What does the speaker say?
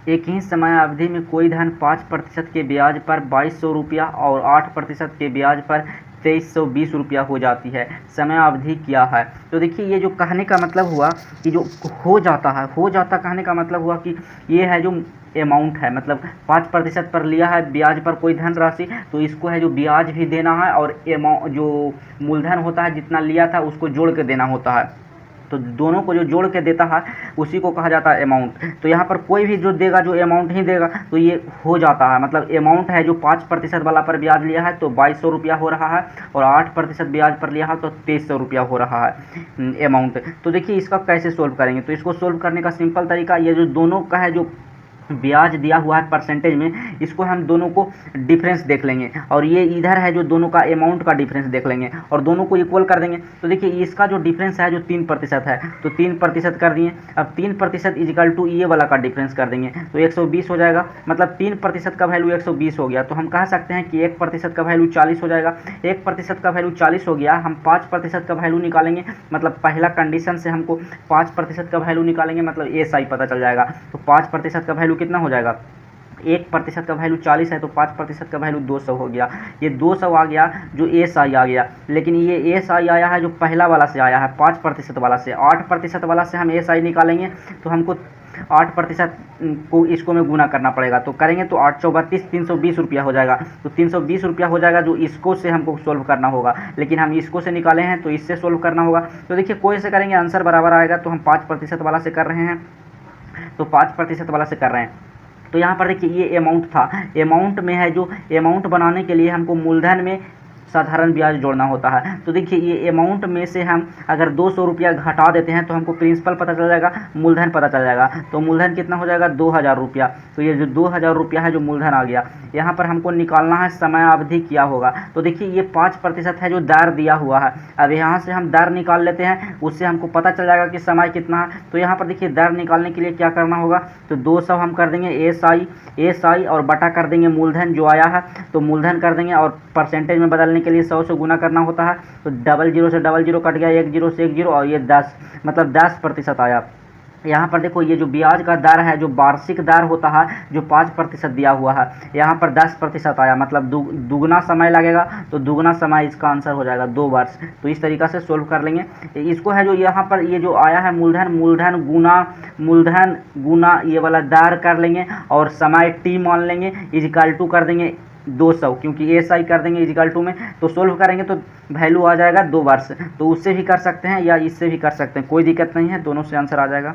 एक ही समय अवधि में कोई धन 5% के ब्याज पर 2200 रुपया और 8% के ब्याज पर 2320 रुपया हो जाती है, समय अवधि क्या है। तो देखिए ये जो कहने का मतलब हुआ कि जो हो जाता है, हो जाता कहने का मतलब हुआ कि ये है जो अमाउंट है, मतलब 5% पर लिया है ब्याज पर कोई धनराशि, तो इसको है जो ब्याज भी देना है और जो मूलधन होता है जितना लिया था उसको जोड़ के देना होता है। तो दोनों को जो जोड़ के देता है उसी को कहा जाता है अमाउंट। तो यहाँ पर कोई भी जो देगा जो अमाउंट ही देगा तो ये हो जाता है, मतलब अमाउंट है जो 5% वाला पर ब्याज लिया है तो 2200 रुपया हो रहा है, और 8% ब्याज पर लिया है तो 2300 रुपया हो रहा है अमाउंट। तो देखिए इसका कैसे सोल्व करेंगे, तो इसको सोल्व करने का सिंपल तरीका, ये जो दोनों का है जो ब्याज दिया हुआ है परसेंटेज में, इसको हम दोनों को डिफरेंस देख लेंगे, और ये इधर है जो दोनों का अमाउंट का डिफरेंस देख लेंगे और दोनों को इक्वल कर देंगे। तो देखिए इसका जो डिफरेंस है जो 3% है, तो 3% कर दिए। अब 3% इजिकल टू ये वाला का डिफरेंस कर देंगे तो 120 हो जाएगा, मतलब 3% का वैल्यू 120 हो गया। तो हम कह सकते हैं कि 1% का वैल्यू 40 हो जाएगा। 1% का वैल्यू 40 हो गया, हम 5% का वैल्यू निकालेंगे, मतलब पहला कंडीशन से हमको 5% का वैल्यू निकालेंगे, मतलब एसआई पता चल जाएगा। तो 5% का वैल्यू कितना हो जाएगा, 1% का वैल्यू 40 है तो 5% का वैल्यू 200 हो गया। ये 200 आ गया जो एस आई आ गया, लेकिन ये एस आई आया है जो पहला वाला से आया है 5% वाला से। 8% वाला से हम एस आई निकालेंगे तो हमको 8% को इसको में गुना करना पड़ेगा, तो करेंगे तो 8 32 320 रुपया हो जाएगा। तो 320 रुपया हो जाएगा जो इसको से हमको सोल्व करना होगा, लेकिन हम इसको से निकाले हैं तो इससे सोल्व करना होगा। तो देखिए कोई से करेंगे आंसर बराबर आएगा, तो हम 5% वाला से कर रहे हैं, तो 5% वाला से कर रहे हैं। तो यहाँ पर देखिए ये अमाउंट था, अमाउंट में है जो अमाउंट बनाने के लिए हमको मूलधन में साधारण ब्याज जोड़ना होता है। तो देखिए ये अमाउंट में से हम अगर 200 रुपया घटा देते हैं तो हमको प्रिंसिपल पता चल जाएगा, मूलधन पता चल जाएगा। तो मूलधन कितना हो जाएगा 2000 रुपया। तो ये जो 2000 रुपया है जो मूलधन आ गया, यहाँ पर हमको निकालना है समय अवधि क्या होगा। तो देखिए ये 5% है जो दर दिया हुआ है, अब यहाँ से हम दर निकाल लेते हैं, उससे हमको पता चल जाएगा कि समय कितना है। तो यहाँ पर देखिए दर निकालने के लिए क्या करना होगा, तो 200 हम कर देंगे एस आई और बटा कर देंगे मूलधन जो आया है, तो मूलधन कर देंगे, और परसेंटेज में बदलने के लिए 100 से गुना करना होता है। तो 00 से 00 कट गया, 10 से 10 और ये 10, मतलब 10% आया। यहाँ पर देखो ये जो ब्याज का दर है जो वार्षिक दर होता है जो 5% दिया हुआ है, यहाँ पर 10% आया, मतलब दुगना समय लगेगा, तो दुगना समय इसका आंसर हो जाएगा 2 वर्ष। तो इस तरीक़ा से सोल्व कर लेंगे इसको। है जो यहाँ पर ये जो आया है मूलधन गुना ये वाला दर कर लेंगे, और समय टी मान लेंगे, इजिकल टू कर देंगे 200, क्योंकि एस आई कर देंगे इजिकल टू में, तो सोल्व करेंगे तो वैल्यू आ जाएगा 2 वर्ष। तो उससे भी कर सकते हैं या इससे भी कर सकते हैं, कोई दिक्कत नहीं है, दोनों से आंसर आ जाएगा।